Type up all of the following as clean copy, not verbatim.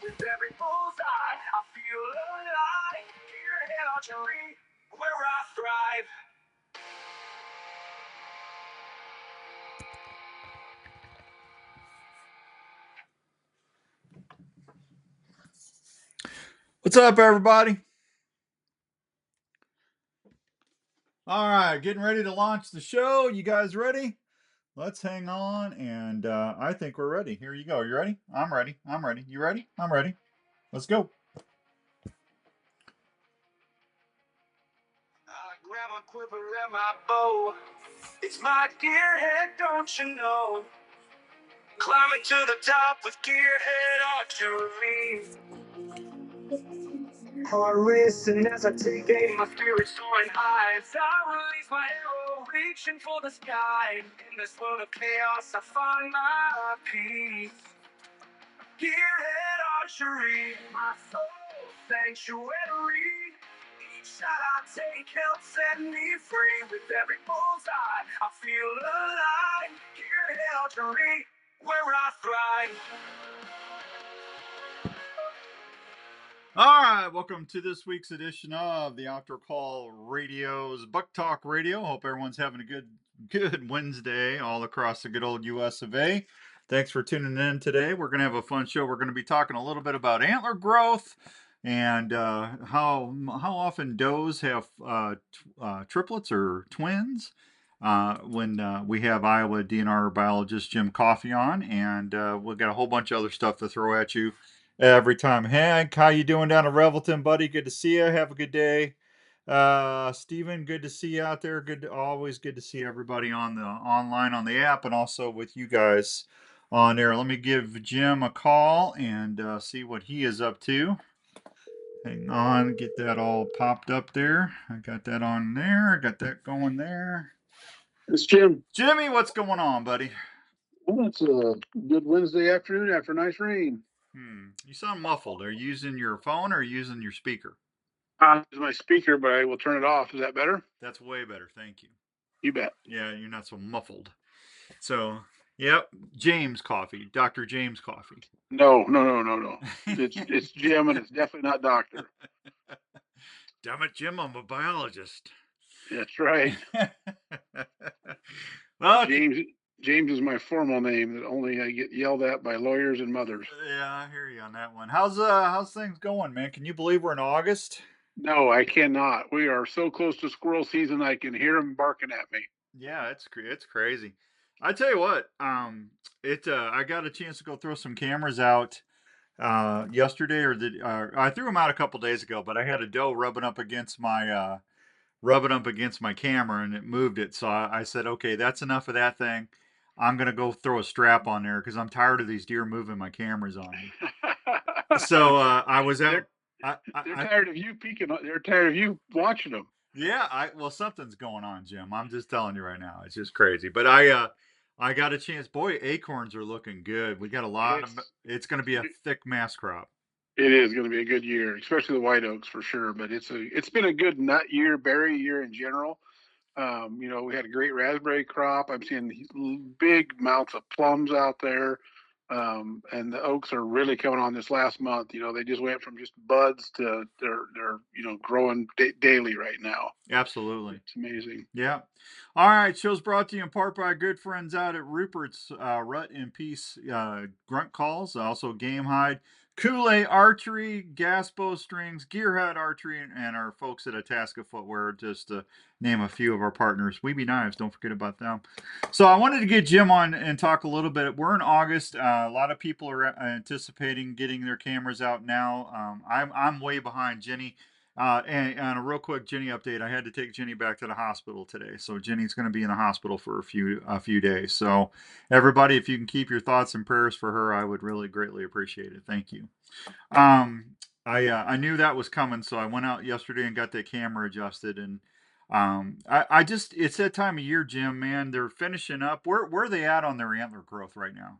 With every bullseye, I feel alive. Gearhead archery, where I thrive. What's up, everybody? All right, getting ready to launch the show. You guys ready? Let's hang on, and I think we're ready. Here you go. You ready? I'm ready. I'm ready. You ready? I'm ready. Let's go. I grab my quiver and my bow. It's my gearhead, don't you know? Climbing to the top with gearhead archery. Heart racing as I take aim, my spirit soaring high. As I release my arrow, reaching for the sky. In this world of chaos, I find my peace. Gearhead archery, my soul sanctuary. Each shot I take helps set me free. With every bullseye, I feel alive. Gearhead archery, where I thrive. All right, welcome to this week's edition of the Outdoor Call Radio's BUK TALK Radio. Hope everyone's having a good Wednesday all across the good old US of A. Thanks for tuning in today. We're going to have a fun show. We're going to be talking a little bit about antler growth and how often does have triplets or twins. When we have Iowa DNR biologist Jim Coffey on, and we've got a whole bunch of other stuff to throw at you every time. Hank, how you doing down in Revelton, buddy? Good to see you. Have a good day. Steven, good to see you out there. Always good to see everybody on the online on the app, and also with you guys on there. Let me give Jim a call and see what he is up to. Hang on, get that all popped up there. I got that on there. I got that going there. It's Jim. Jimmy, what's going on, buddy? Well, it's a good Wednesday afternoon after a nice rain. You sound muffled. Are you using your phone or are you using your speaker? This is my speaker, but I will turn it off. Is that better? That's way better. Thank you. You bet. Yeah, you're not so muffled. So, yep, James Coffey, Dr. James Coffey. No. It's Jim, and it's definitely not doctor. Damn it, Jim, I'm a biologist. That's right. Well, James is my formal name that only I get yelled at by lawyers and mothers. Yeah, I hear you on that one. How's things going, man? Can you believe we're in August? No, I cannot. We are so close to squirrel season. I can hear them barking at me. Yeah, it's crazy. I tell you what, I got a chance to go throw some cameras out yesterday, I threw them out a couple days ago, but I had a doe rubbing up against my camera and it moved it. So I said, okay, that's enough of that thing. I'm gonna go throw a strap on there because I'm tired of these deer moving my cameras on me. So I was out. They're tired of you peeking. They're tired of you watching them. Yeah, well, something's going on, Jim. I'm just telling you right now. It's just crazy. But I got a chance. Boy, acorns are looking good. We got a lot of. It's going to be a thick mass crop. It is going to be a good year, especially the white oaks for sure. But it's been a good nut year, berry year in general. We had a great raspberry crop. I'm seeing big amounts of plums out there. And the oaks are really coming on this last month. They just went from just buds to they're growing daily right now. Absolutely. It's amazing. Yeah. All right. Show's brought to you in part by our good friends out at Ruperts Rut and Peace Grunt Calls. Also Gamehide, Kuhle Archery, Gas Bowstrings, Gearhead Archery, and our folks at Atasca Footwear, just to name a few of our partners. Weeby Knives, don't forget about them. So I wanted to get Jim on and talk a little bit. We're in August. A lot of people are anticipating getting their cameras out now. I'm way behind Jenny. And a real quick Jenny update. I had to take Jenny back to the hospital today. So Jenny's going to be in the hospital for a few days. So everybody, if you can keep your thoughts and prayers for her, I would really greatly appreciate it. Thank you. I knew that was coming, so I went out yesterday and got that camera adjusted, and it's that time of year, Jim, man. They're finishing up. Where are they at on their antler growth right now?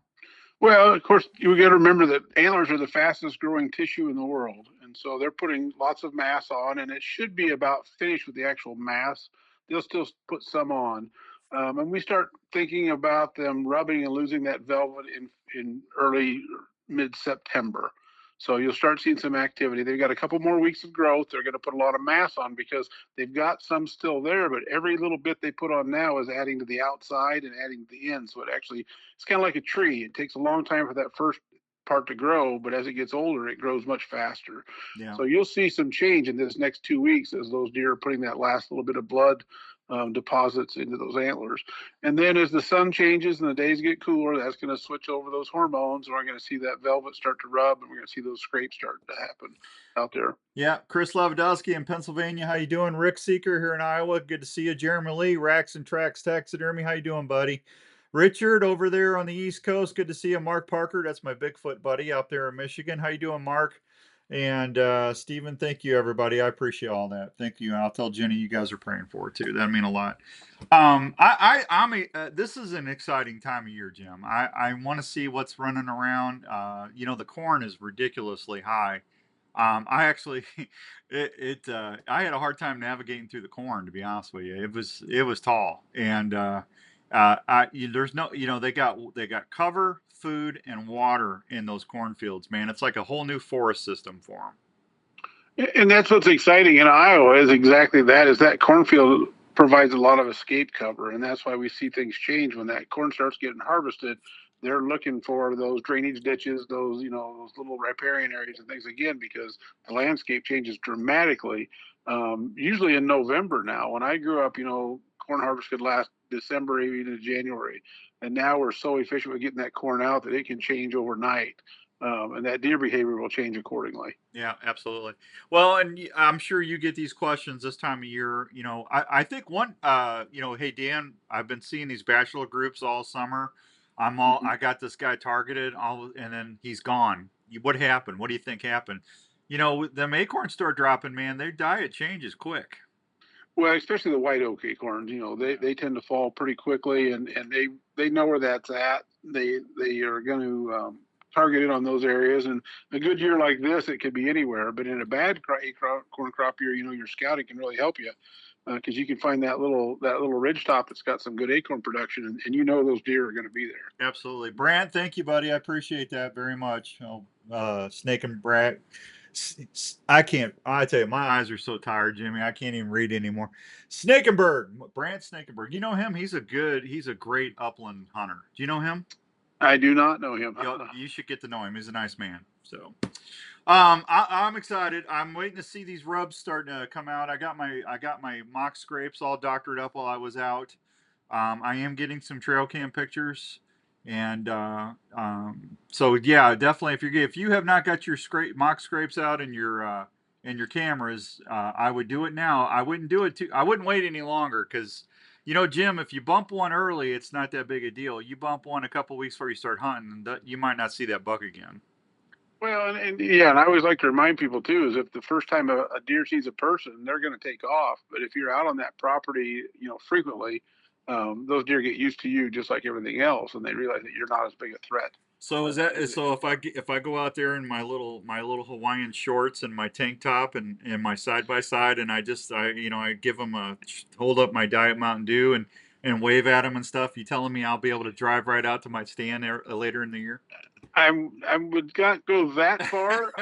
Well, of course, you got to remember that antlers are the fastest growing tissue in the world. And so they're putting lots of mass on, and it should be about finished with the actual mass. They'll still put some on. And we start thinking about them rubbing and losing that velvet in early mid-September. So you'll start seeing some activity. They've got a couple more weeks of growth. They're going to put a lot of mass on because they've got some still there, but every little bit they put on now is adding to the outside and adding to the end. So it's kind of like a tree. It takes a long time for that first part to grow, but as it gets older, it grows much faster. Yeah. So you'll see some change in this next 2 weeks as those deer are putting that last little bit of blood deposits into those antlers. And then as the sun changes and the days get cooler, that's going to switch over those hormones. And we're going to see that velvet start to rub, and we're going to see those scrapes starting to happen out there. Yeah, Chris Lavadowski in Pennsylvania. How you doing? Rick Seeker here in Iowa. Good to see you. Jeremy Lee, Racks and Tracks Taxidermy. How you doing, buddy? Richard over there on the East Coast. Good to see you. Mark Parker, that's my Bigfoot buddy out there in Michigan. How you doing, Mark? And Stephen, thank you, everybody. I appreciate all that. Thank you. I'll tell Jenny you guys are praying for it too. That mean a lot. This is an exciting time of year, Jim. I want to see what's running around. The corn is ridiculously high. I actually, I had a hard time navigating through the corn, to be honest with you. It was tall, and there's no, they got cover, food, and water in those cornfields, man. It's like a whole new forest system for them. And that's what's exciting in Iowa is exactly that, is that cornfield provides a lot of escape cover. And that's why we see things change when that corn starts getting harvested. They're looking for those drainage ditches, those little riparian areas and things again, because the landscape changes dramatically. Usually in November now. When I grew up, corn harvest could last December, even into January. And now we're so efficient with getting that corn out that it can change overnight. And that deer behavior will change accordingly. Yeah, absolutely. Well, and I'm sure you get these questions this time of year. I think one, hey Dan, I've been seeing these bachelor groups all summer. I got this guy targeted, and then he's gone. What happened? What do you think happened? The acorns start dropping, man. Their diet changes quick. Well, especially the white oak acorns, they tend to fall pretty quickly, and they know where that's at. They are going to target it on those areas. And a good year like this, it could be anywhere. But in a bad corn crop year, your scouting can really help you, because you can find that little ridge top that's got some good acorn production, and those deer are going to be there. Absolutely, Brant. Thank you, buddy. I appreciate that very much. Snake and Brat. I can't. I tell you, my eyes are so tired, Jimmy. I can't even read anymore. Snakenberg, Brant Snakenberg. You know him? He's a great upland hunter. Do you know him? I do not know him. You should get to know him. He's a nice man. So, I'm excited. I'm waiting to see these rubs starting to come out. I got my mock scrapes all doctored up while I was out. I am getting some trail cam pictures. And so yeah, definitely. If you have not got your mock scrapes out in your cameras, I would do it now. I wouldn't do it I wouldn't wait any longer, because Jim, if you bump one early, it's not that big a deal. You bump one a couple weeks before you start hunting, you might not see that buck again. Well, and I always like to remind people too, is if the first time a deer sees a person, they're going to take off. But if you're out on that property, frequently, those deer get used to you just like everything else, and they realize that you're not as big a threat. So if I go out there in my little Hawaiian shorts and my tank top and my side by side, and I give them hold up my Diet Mountain Dew and wave at them and stuff, you telling me I'll be able to drive right out to my stand there later in the year? I would not go that far.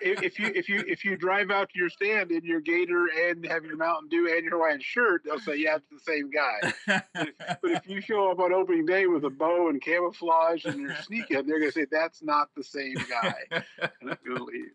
If you drive out to your stand in your gator and have your Mountain Dew and your Hawaiian shirt, they'll say, yeah, it's the same guy. But if you show up on opening day with a bow and camouflage and you're sneaking, they're going to say that's not the same guy, and I'm going to leave.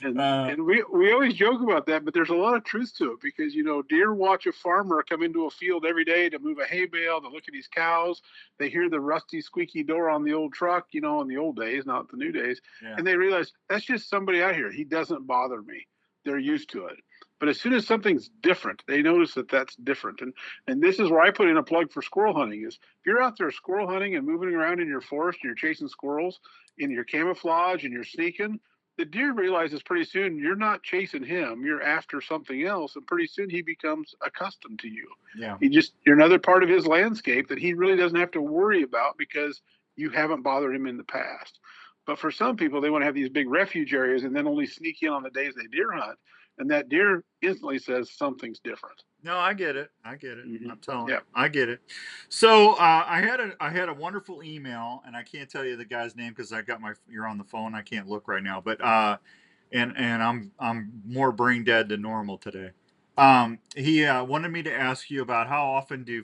And we always joke about that, but there's a lot of truth to it, because deer watch a farmer come into a field every day to move a hay bale, to look at his cows. They hear the rusty, squeaky door on the old truck, in the old days, not the new days. Yeah. And they realize that's just somebody out here. He doesn't bother me. They're used to it. But as soon as something's different, they notice that that's different. And this is where I put in a plug for squirrel hunting, is if you're out there squirrel hunting and moving around in your forest, and you're chasing squirrels in your camouflage and you're sneaking, the deer realizes pretty soon you're not chasing him, you're after something else, and pretty soon he becomes accustomed to you. Yeah. You're another part of his landscape that he really doesn't have to worry about, because you haven't bothered him in the past. But for some people, they want to have these big refuge areas and then only sneak in on the days they deer hunt, and that deer instantly says something's different. No, I get it. I get it. Hmm. I'm telling you, Yeah. I get it. So I had a wonderful email, and I can't tell you the guy's name because I got my you're on the phone. I can't look right now, but and I'm more brain dead than normal today. He wanted me to ask you about how often do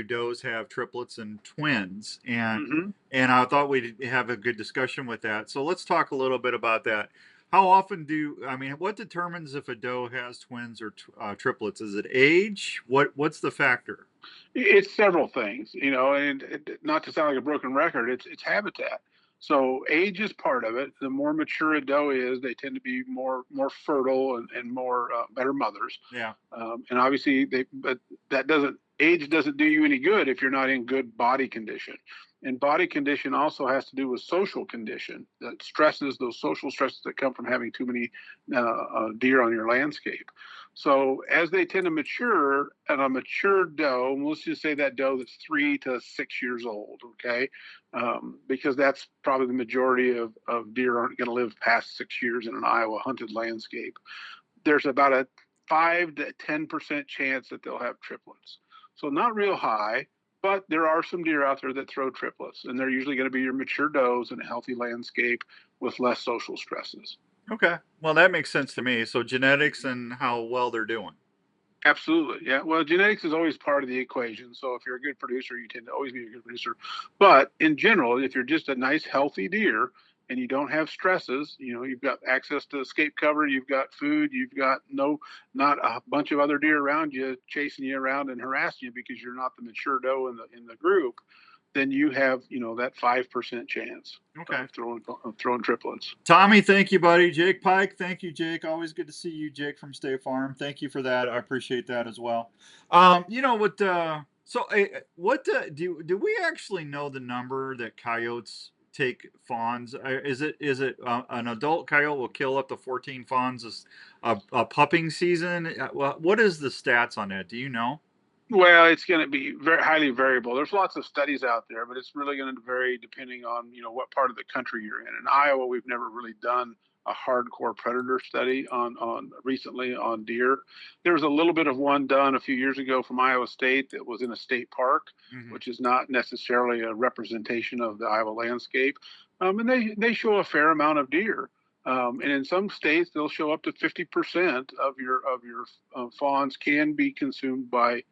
does have triplets and twins, Hmm. and I thought we'd have a good discussion with that. So let's talk a little bit about that. How often I mean, what determines if a doe has twins or triplets? Is it age? What's the factor? It's several things, and not to sound like a broken record, it's habitat. So age is part of it. The more mature a doe is, they tend to be more fertile and more better mothers. Yeah. And obviously, but that doesn't age doesn't do you any good if you're not in good body condition. And body condition also has to do with social condition, that stresses, those social stresses that come from having too many deer on your landscape. So as they tend to mature, and a mature doe, and let's just say that doe that's 3 to 6 years old, okay, because that's probably the majority of deer aren't going to live past 6 years in an Iowa hunted landscape. There's about a 5 to 10% chance that they'll have triplets. So not real high, but there are some deer out there that throw triplets, and they're usually going to be your mature does in a healthy landscape with less social stresses. Okay. Well, that makes sense to me. So genetics and how well they're doing. Absolutely. Yeah. Well, genetics is always part of the equation. So if you're a good producer, you tend to always be a good producer. But in general, if you're just a nice, healthy deer and you don't have stresses, you've got access to escape cover, you've got food, you've got not a bunch of other deer around you chasing you around and harassing you because you're not the mature doe in the group, then you have, that 5% chance Okay. of throwing triplets. Tommy, thank you, buddy. Jake Pike, thank you, Jake. Always good to see you, Jake from State Farm. Thank you for that. I appreciate that as well. You know what? What do we actually know the number that coyotes take fawns? Is it an adult coyote will kill up to 14 fawns a pupping season? What is the stats on that? Do you know? Well, it's going to be very highly variable. There's lots of studies out there, but it's really going to vary depending on what part of the country you're in. In Iowa, we've never really done a hardcore predator study on recently on deer. There was a little bit of one done a few years ago from Iowa State that was in a state park, Hmm. which is not necessarily a representation of the Iowa landscape, and they show a fair amount of deer. And in some states, they'll show up to 50% of your fawns can be consumed by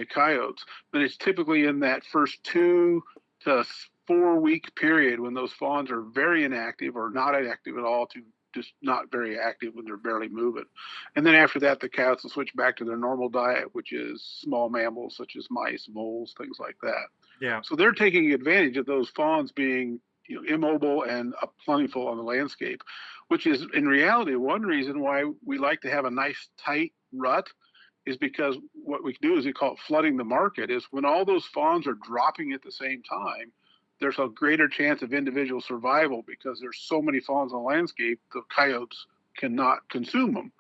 coyotes, but it's typically in that first 2 to 4 week period when those fawns are very inactive or not active at all to just not very active when they're barely moving. And then after that, the coyotes will switch back to their normal diet, which is small mammals such as mice, voles, things like that. Yeah. So they're taking advantage of those fawns being immobile and plentiful on the landscape, which is in reality one reason why we like to have a nice tight rut is because what we do is we call it flooding the market is when all those fawns are dropping at the same time, there's a greater chance of individual survival because there's so many fawns on the landscape, the coyotes cannot consume them.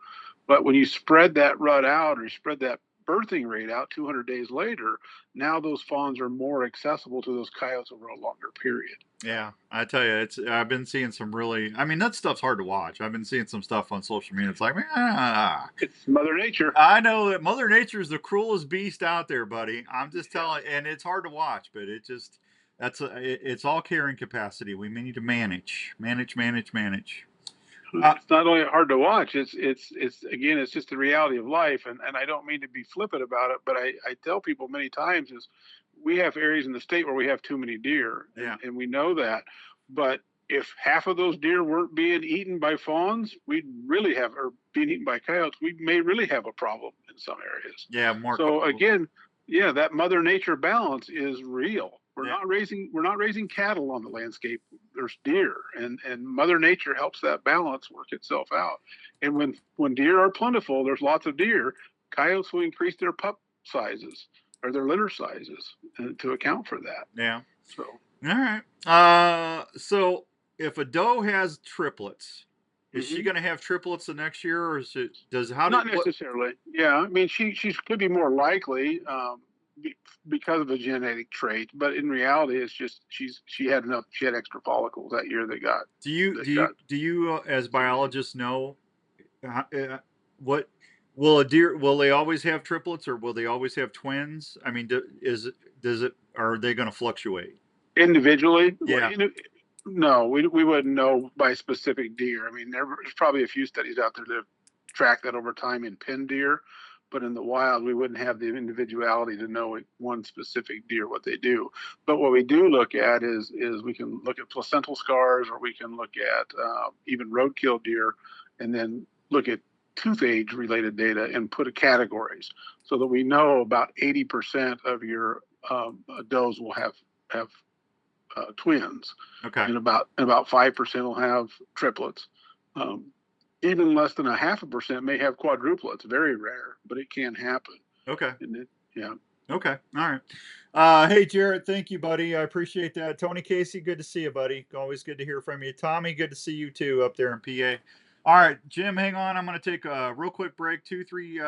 But when you spread that rut out or you spread that birthing rate out 200 days later, now those fawns are more accessible to those coyotes over a longer period. Yeah, I tell you, I've been seeing some really. I mean, that stuff's hard to watch. I've been seeing some stuff on social media. It's like, It's Mother Nature. I know that Mother Nature is the cruelest beast out there, buddy. I'm just telling, and it's hard to watch, but it's all carrying capacity. We need to manage. Uh, It's not only hard to watch, it's again, it's just the reality of life. And I don't mean to be flippant about it, but I tell people many times is we have areas in the state where we have too many deer, yeah, and we know that. But if half of those deer weren't being eaten by fawns, we'd really have, or being eaten by coyotes, we may really have a problem in some areas. yeah, more. So again, yeah, that Mother Nature balance is real. We're Yeah, not raising cattle on the landscape. There's deer, and Mother Nature helps that balance work itself out. And when deer are plentiful, there's lots of deer. Coyotes will increase their pup sizes or their litter sizes to account for that. yeah. So All right. So if a doe has triplets, is she mhm. going to have triplets the next year, or is it does how do Not what? necessarily. Yeah, I mean she could be more likely because of a genetic trait, but in reality, it's just she had enough. She had extra follicles that year that got Do you that do you got do you as sufficient. biologists know what? Will a deer? Will they always have triplets, or will they always have twins? I mean, does it? Are they going to fluctuate? Individually, well, Yeah. no, we wouldn't know by specific deer. I mean, there's probably a few studies out there that track that over time in pin deer, but in the wild, we wouldn't have the individuality to know one specific deer what they do. But what we do look at is we can look at placental scars, or we can look at even roadkill deer, and then look at tooth age related data and put categories so that we know about 80% of your does will have twins, Okay. and about 5% will have triplets. Um, Even less than 0.5% may have quadruplets. Very rare, but it can happen. Okay. And yeah. Okay. All right. Hey, Jarrett, thank you, buddy. I appreciate that. Tony Casey, good to see you, buddy. Always good to hear from you. Tommy, good to see you too up there in PA. All right, Jim, hang on. I'm going to take a real quick break, two, three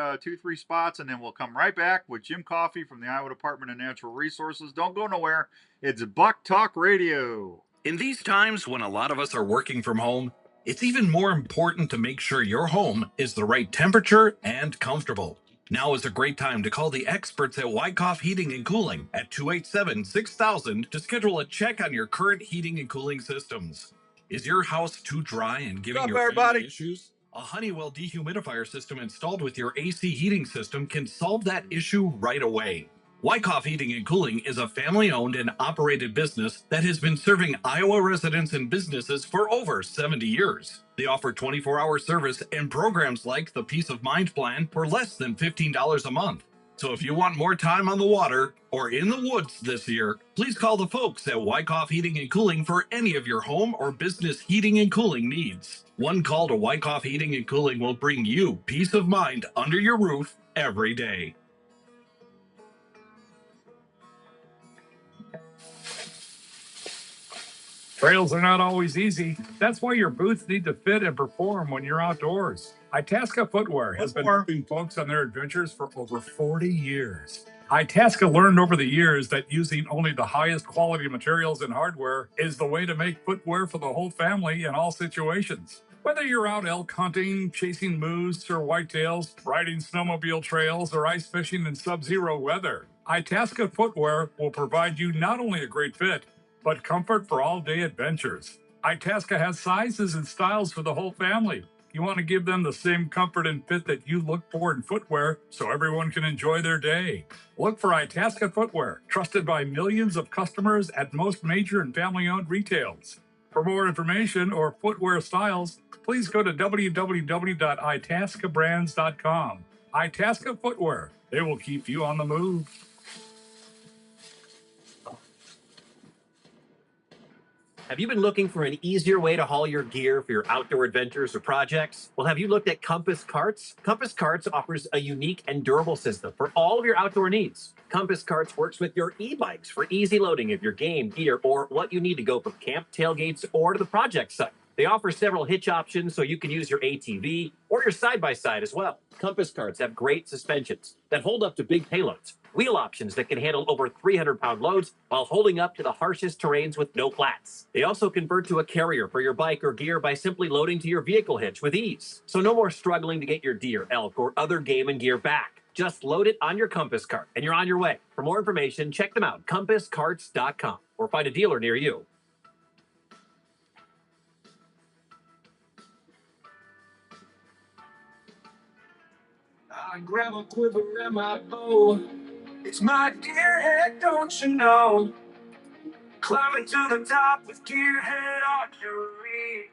spots, and then we'll come right back with Jim Coffey from the Iowa Department of Natural Resources. Don't go nowhere. It's Buck Talk Radio. In these times when a lot of us are working from home, it's even more important to make sure your home is the right temperature and comfortable. Now is a great time to call the experts at Wyckoff Heating and Cooling at 287-6000 to schedule a check on your current heating and cooling systems. Is your house too dry and giving What's up, your everybody? family issues? A Honeywell dehumidifier system installed with your AC heating system can solve that issue right away. Wyckoff Heating and Cooling is a family-owned and operated business that has been serving Iowa residents and businesses for over 70 years. They offer 24-hour service and programs like the Peace of Mind plan for less than $15 a month. So if you want more time on the water or in the woods this year, please call the folks at Wyckoff Heating and Cooling for any of your home or business heating and cooling needs. One call to Wyckoff Heating and Cooling will bring you peace of mind under your roof every day. Trails are not always easy. That's why your boots need to fit and perform when you're outdoors. Itasca Footwear has been helping folks on their adventures for over 40 years. Itasca learned over the years that using only the highest quality materials and hardware is the way to make footwear for the whole family in all situations. Whether you're out elk hunting, chasing moose or whitetails, riding snowmobile trails, or ice fishing in sub-zero weather, Itasca Footwear will provide you not only a great fit, but comfort for all-day adventures. Itasca has sizes and styles for the whole family. You want to give them the same comfort and fit that you look for in footwear so everyone can enjoy their day. Look for Itasca Footwear, trusted by millions of customers at most major and family-owned retails. For more information or footwear styles, please go to www.itascabrands.com. Itasca Footwear. They will keep you on the move. Have you been looking for an easier way to haul your gear for your outdoor adventures or projects? Well, have you looked at Compass Carts? Compass Carts offers a unique and durable system for all of your outdoor needs. Compass Carts works with your e-bikes for easy loading of your game, gear, or what you need to go from camp, tailgates, or to the project site. They offer several hitch options so you can use your ATV or your side-by-side as well. Compass Carts have great suspensions that hold up to big payloads, wheel options that can handle over 300-pound loads while holding up to the harshest terrains with no flats. They also convert to a carrier for your bike or gear by simply loading to your vehicle hitch with ease. So no more struggling to get your deer, elk, or other game and gear back. Just load it on your Compass Cart and you're on your way. For more information, check them out, compasscarts.com, or find a dealer near you. I grab a quiver and my bow. It's my deer head, don't you know? Climbing to the top with Gearhead Archery.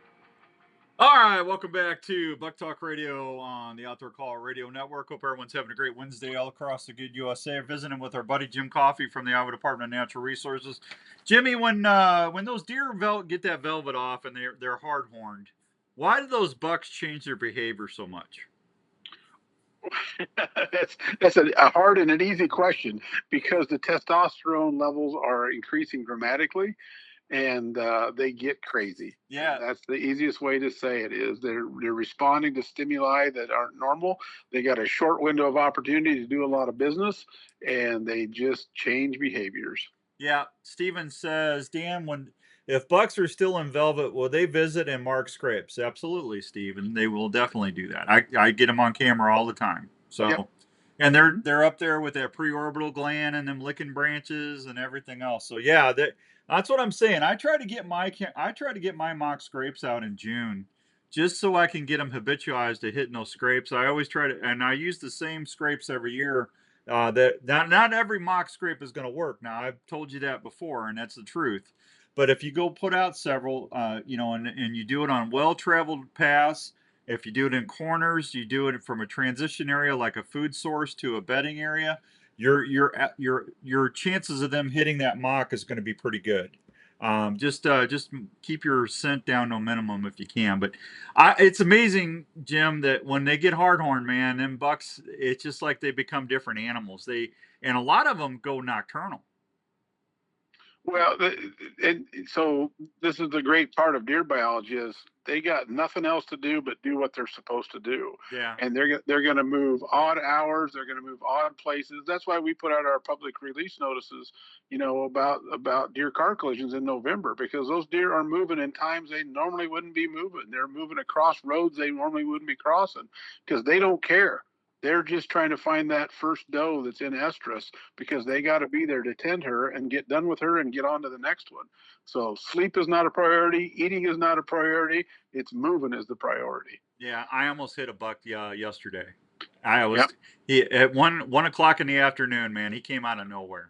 All right, welcome back to Buck Talk Radio on the Outdoor Call Radio Network. Hope everyone's having a great Wednesday all across the good USA. Visiting with our buddy Jim Coffey from the Iowa Department of Natural Resources. Jimmy, when those deer get that velvet off and they're hard horned, why do those bucks change their behavior so much? That's a hard and an easy question, because the testosterone levels are increasing dramatically, and they get crazy. Yeah, That's the easiest way to say it. Is they're responding to stimuli that aren't normal. They got a short window of opportunity to do a lot of business, and they just change behaviors. yeah. Steven says, Dan, if bucks are still in velvet, will they visit and mark scrapes? Absolutely, Steve, and they will definitely do that. I get them on camera all the time. So, Yep. and they're up there with that preorbital gland and them licking branches and everything else. So yeah, that's what I'm saying. I try to get my mock scrapes out in June, just so I can get them habitualized to hitting those scrapes. I always try to, and I use the same scrapes every year. That not every mock scrape is going to work. Now I've told you that before, and that's the truth. But if you go put out several, and you do it on well-traveled paths, if you do it in corners, you do it from a transition area like a food source to a bedding area, your chances of them hitting that mock is going to be pretty good. Just keep your scent down to a minimum if you can. But it's amazing, Jim, that when they get hardhorn, man, them bucks, it's just like they become different animals. And a lot of them go nocturnal. Well, and so this is the great part of deer biology is they got nothing else to do but do what they're supposed to do. Yeah. And they're going to move odd hours. They're going to move odd places. That's why we put out our public release notices, about deer car collisions in November, because those deer are moving in times they normally wouldn't be moving. They're moving across roads they normally wouldn't be crossing because they don't care. They're just trying to find that first doe that's in estrus because they got to be there to tend her and get done with her and get on to the next one. So sleep is not a priority. Eating is not a priority. It's moving is the priority. Yeah, I almost hit a buck yesterday. At 1 o'clock in the afternoon, man. He came out of nowhere.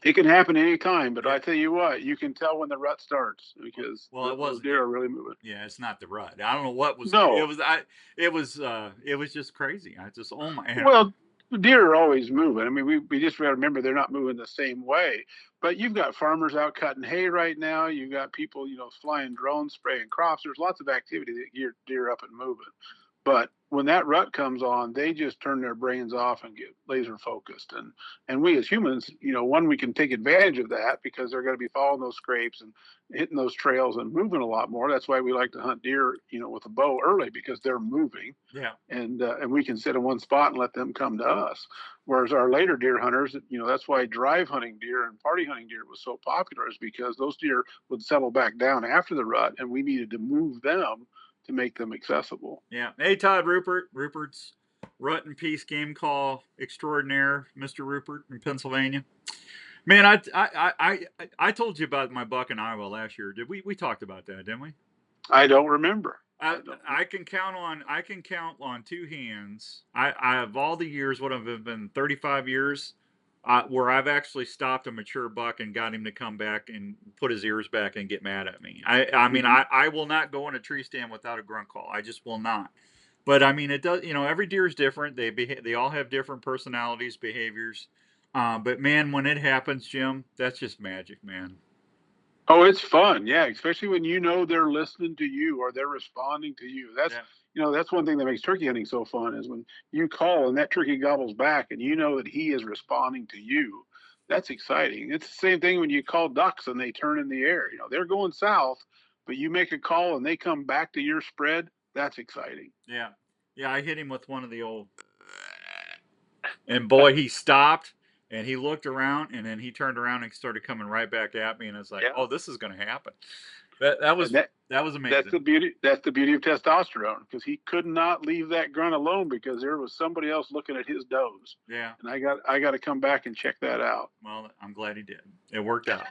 It can happen anytime, but I tell you what, you can tell when the rut starts because those deer are really moving. Yeah, it's not the rut. I don't know what was. No, it was just crazy. I just oh my. Well, deer are always moving. I mean, we just got to remember they're not moving the same way. But you've got farmers out cutting hay right now. You've got people, flying drones, spraying crops. There's lots of activity that get deer up and moving. But when that rut comes on, they just turn their brains off and get laser focused. And we as humans, we can take advantage of that because they're going to be following those scrapes and hitting those trails and moving a lot more. That's why we like to hunt deer, with a bow early because they're moving. Yeah. And we can sit in one spot and let them come to us. Whereas our later deer hunters, that's why drive hunting deer and party hunting deer was so popular, is because those deer would settle back down after the rut and we needed to move them to make them accessible. Yeah. Hey, Todd Ruperts Rut and Peace Game Call extraordinaire, Mr. Rupert in Pennsylvania. Man, I told you about my buck in Iowa last year. Did we talked about that, didn't we? I don't remember. I can count on two hands. I have all the years, what have it been, 35 years, where I've actually stopped a mature buck and got him to come back and put his ears back and get mad at me. I mean, I will not go in a tree stand without a grunt call. I just will not. But I mean, it does. Every deer is different. They all have different personalities, behaviors. But man, when it happens, Jim, that's just magic, man. Oh, it's fun. Yeah. Especially when they're listening to you or they're responding to you. That's one thing that makes turkey hunting so fun is when you call and that turkey gobbles back and you know that he is responding to you. That's exciting. It's the same thing when you call ducks and they turn in the air. They're going south, but you make a call and they come back to your spread. That's exciting. Yeah. Yeah. I hit him with one of the old, and boy, he stopped. And he looked around, and then he turned around and started coming right back at me. And I was like, "Oh, this is going to happen." That was amazing. That's the beauty of testosterone, because he could not leave that grunt alone because there was somebody else looking at his does. Yeah. And I got to come back and check that out. Well, I'm glad he did. It worked out.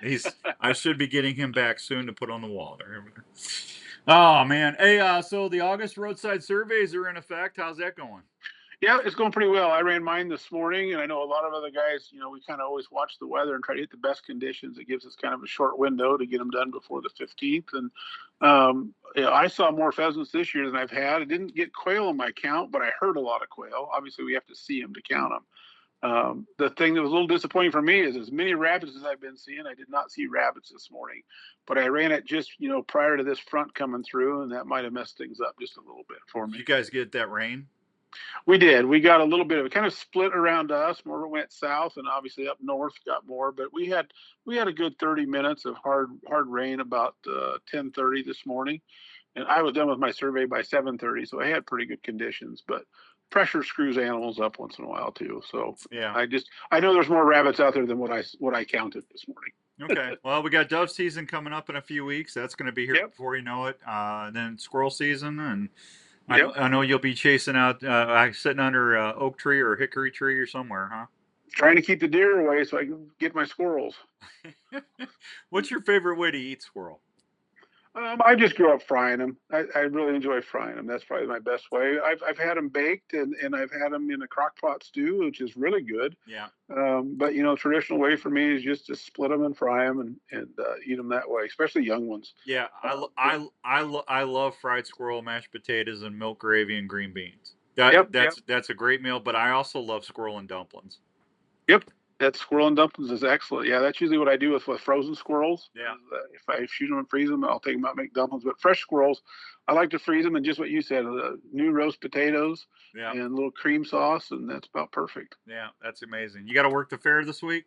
I should be getting him back soon to put on the wall there. Oh man. Hey, so the August roadside surveys are in effect. How's that going? Yeah, it's going pretty well. I ran mine this morning, and I know a lot of other guys, we kind of always watch the weather and try to hit the best conditions. It gives us kind of a short window to get them done before the 15th. And I saw more pheasants this year than I've had. I didn't get quail in my count, but I heard a lot of quail. Obviously, we have to see them to count them. The thing that was a little disappointing for me is as many rabbits as I've been seeing, I did not see rabbits this morning. But I ran it just, prior to this front coming through, and that might have messed things up just a little bit for me. Did you guys get that rain? We did. We got a little bit of it kind of split around us. More went south, and obviously up north got more. But we had a good 30 minutes of hard rain about 10:30 this morning, and I was done with my survey by 7:30, so I had pretty good conditions. But pressure screws animals up once in a while too. So yeah, I know there's more rabbits out there than what I counted this morning. Okay. Well, we got dove season coming up in a few weeks. That's going to be here Yep. before you know it. Then squirrel season, and Yep. I know you'll be chasing out, sitting under oak tree or hickory tree or somewhere, huh? Trying to keep the deer away so I can get my squirrels. What's your favorite way to eat squirrel? I just grew up frying them. I really enjoy frying them. That's probably my best way. I've had them baked and I've had them in a crock pot stew, which is really good. Yeah. But you know, traditional way for me is just to split them and fry them and eat them that way, especially young ones. Yeah, I love fried squirrel, mashed potatoes, and milk gravy and green beans. Yep. That's a great meal. But I also love squirrel and dumplings. Yep. That squirrel and dumplings is excellent. Yeah, that's usually what I do with frozen squirrels. Yeah. If I shoot them and freeze them, I'll take them out and make dumplings. But fresh squirrels, I like to freeze them and just what you said, new roast potatoes Yeah. and a little cream sauce, and that's about perfect. Yeah, that's amazing. You got to work the fair this week?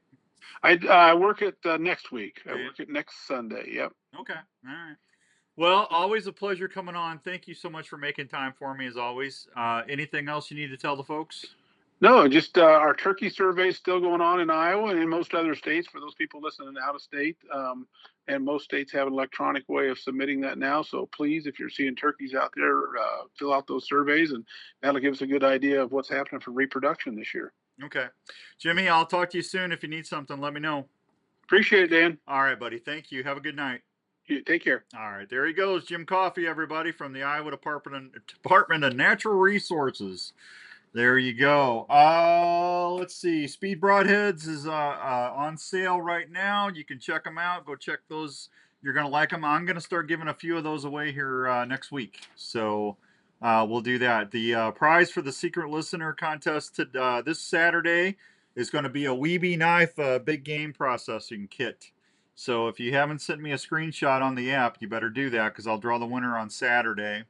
I work it next week. I Yeah. work it next Sunday. Yep. Okay. All right. Well, always a pleasure coming on. Thank you so much for making time for me, as always. Anything else you need to tell the folks? No, just our turkey survey is still going on in Iowa and in most other states for those people listening out of state. And most states have an electronic way of submitting that now. So please, if you're seeing turkeys out there, fill out those surveys, and that'll give us a good idea of what's happening for reproduction this year. Okay. Jimmy, I'll talk to you soon. If you need something, let me know. Appreciate it, Dan. All right, buddy. Thank you. Have a good night. You take care. All right. There he goes, Jim Coffey, everybody, from the Iowa Department of Natural Resources. There you go. Let's see. Speed Broadheads is on sale right now. You can check them out. Go check those. You're going to like them. I'm going to start giving a few of those away here next week. So we'll do that. The prize for the secret listener contest this Saturday is going to be a Weeby knife big game processing kit. So if you haven't sent me a screenshot on the app, you better do that because I'll draw the winner on Saturday.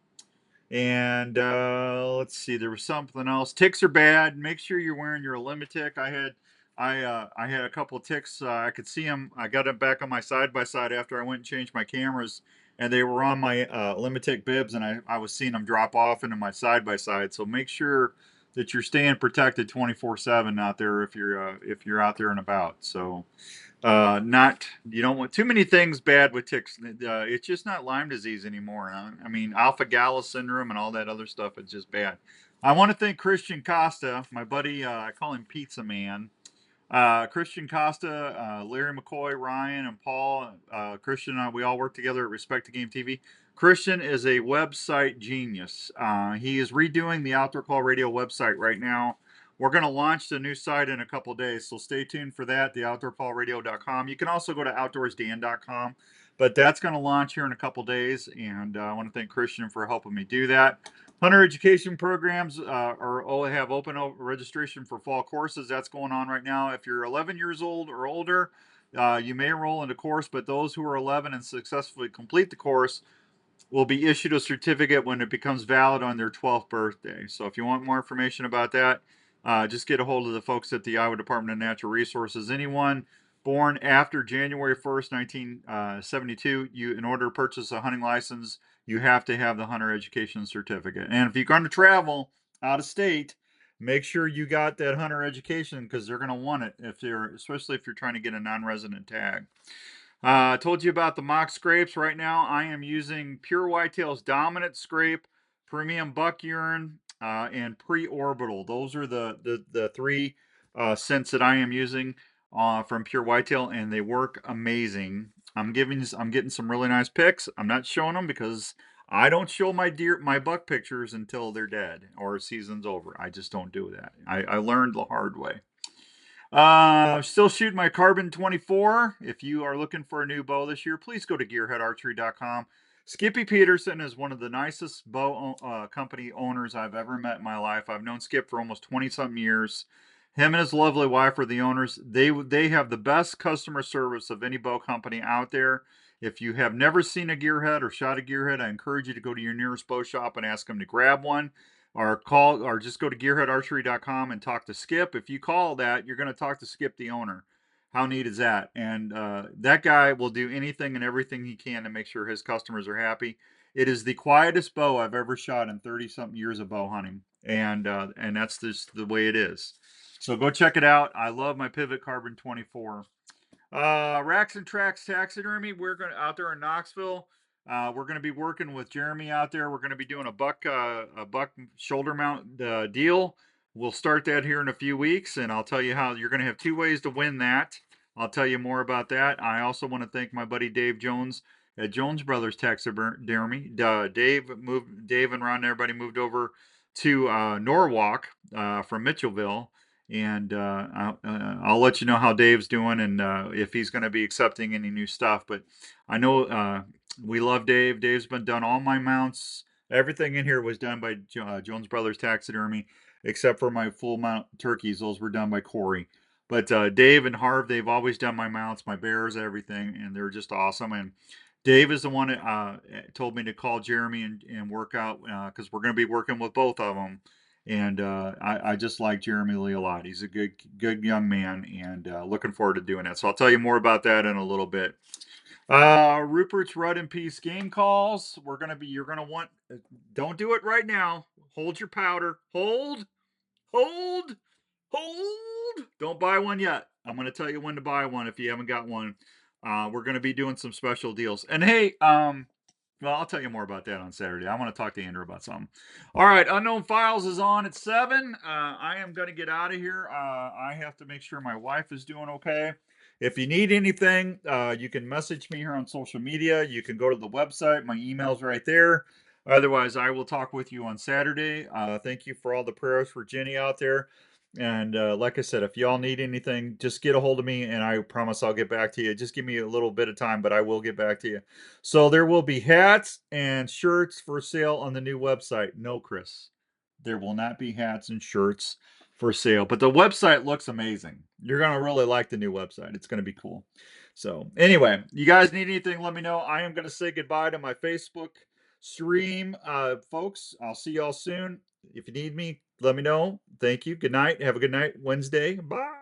And let's see, there was something else. Ticks are bad. Make sure you're wearing your limit tick. I had a couple of ticks. I could see them. I got them back on my side by side after I went and changed my cameras, and they were on my limit tick bibs, and I was seeing them drop off into my side by side. So make sure that you're staying protected 24/7 out there if you're out there and about. So not you don't want too many things bad with ticks. It's just not Lyme disease anymore. I mean, alpha Gallus syndrome and all that other stuff is just bad. I want to thank Christian Costa, my buddy. I call him Pizza Man. Christian Costa, Larry McCoy, Ryan, and Paul. Christian and I, we all work together at Respect the Game TV. Christian is a website genius. He is redoing the Outdoor Call Radio website right now. We're going to launch the new site in a couple days, so stay tuned for that, theoutdoorcallradio.com. You can also go to outdoorsdan.com, but that's going to launch here in a couple days, and I want to thank Christian for helping me do that. Hunter education programs have open registration for fall courses. That's going on right now. If you're 11 years old or older, you may enroll in a course, but those who are 11 and successfully complete the course will be issued a certificate when it becomes valid on their 12th birthday. So if you want more information about that, just get a hold of the folks at the Iowa Department of Natural Resources. Anyone born after January 1st, 1972, in order to purchase a hunting license, you have to have the hunter education certificate. And if you're going to travel out of state, make sure you got that hunter education because they're going to want it especially if you're trying to get a non-resident tag. I told you about the mock scrapes. Right now, I am using Pure Whitetail's Dominant Scrape, Premium Buck Urine, and Pre-Orbital. Those are the three scents that I am using from Pure Whitetail, and they work amazing. I'm getting some really nice pics. I'm not showing them because I don't show my buck pictures until they're dead or season's over. I just don't do that. I learned the hard way. Still shooting my Carbon 24. If you are looking for a new bow this year, please go to gearheadarchery.com. Skippy Peterson is one of the nicest bow company owners I've ever met in my life. I've known Skip for almost 20-something years. Him and his lovely wife are the owners. They have the best customer service of any bow company out there. If you have never seen a gearhead or shot a gearhead, I encourage you to go to your nearest bow shop and ask them to grab one. Or just go to gearheadarchery.com and talk to Skip. If you call that, you're going to talk to Skip, the owner. How neat is that? And that guy will do anything and everything he can to make sure his customers are happy. It is the quietest bow I've ever shot in 30-something years of bow hunting, and that's just the way it is. So go check it out. I love my Pivot Carbon 24. Racks and Tracks Taxidermy. We're going to out there in Knoxville. We're going to be working with Jeremy out there. We're going to be doing a buck shoulder mount deal. We'll start that here in a few weeks, and I'll tell you how you're going to have 2 ways to win that. I'll tell you more about that. I also want to thank my buddy Dave Jones at Jones Brothers Taxidermy. Dave and Ron and everybody moved over to Norwalk from Mitchellville. And I'll let you know how Dave's doing and if he's going to be accepting any new stuff. But I know we love Dave. Dave's been done all my mounts. Everything in here was done by Jones Brothers Taxidermy, except for my full mount turkeys. Those were done by Corey. But Dave and Harv, they've always done my mounts, my bears, everything, and they're just awesome. And Dave is the one that told me to call Jeremy and work out because we're going to be working with both of them. And I just like Jeremy Lee a lot. He's a good young man, and looking forward to doing that. So I'll tell you more about that in a little bit. Ruperts Rut and Peace game calls. You're gonna want. Don't do it right now. Hold your powder. Hold. Don't buy one yet. I'm gonna tell you when to buy one if you haven't got one. We're gonna be doing some special deals. And hey, well, I'll tell you more about that on Saturday. I want to talk to Andrew about something. All right, Unknown Files is on at 7. I am going to get out of here. I have to make sure my wife is doing okay. If you need anything, you can message me here on social media. You can go to the website. My email's right there. Otherwise, I will talk with you on Saturday. Thank you for all the prayers for Jenny out there. And like I said, if y'all need anything, just get a hold of me, and I promise I'll get back to you. Just give me a little bit of time, but I will get back to you. So there will be hats and shirts for sale on the new website. No, Chris, there will not be hats and shirts for sale, but the website looks amazing. You're going to really like the new website. It's going to be cool. So anyway, you guys need anything, let me know. I am going to say goodbye to my Facebook stream, folks. I'll see y'all soon. If you need me, let me know. Thank you. Good night. Have a good night Wednesday. Bye.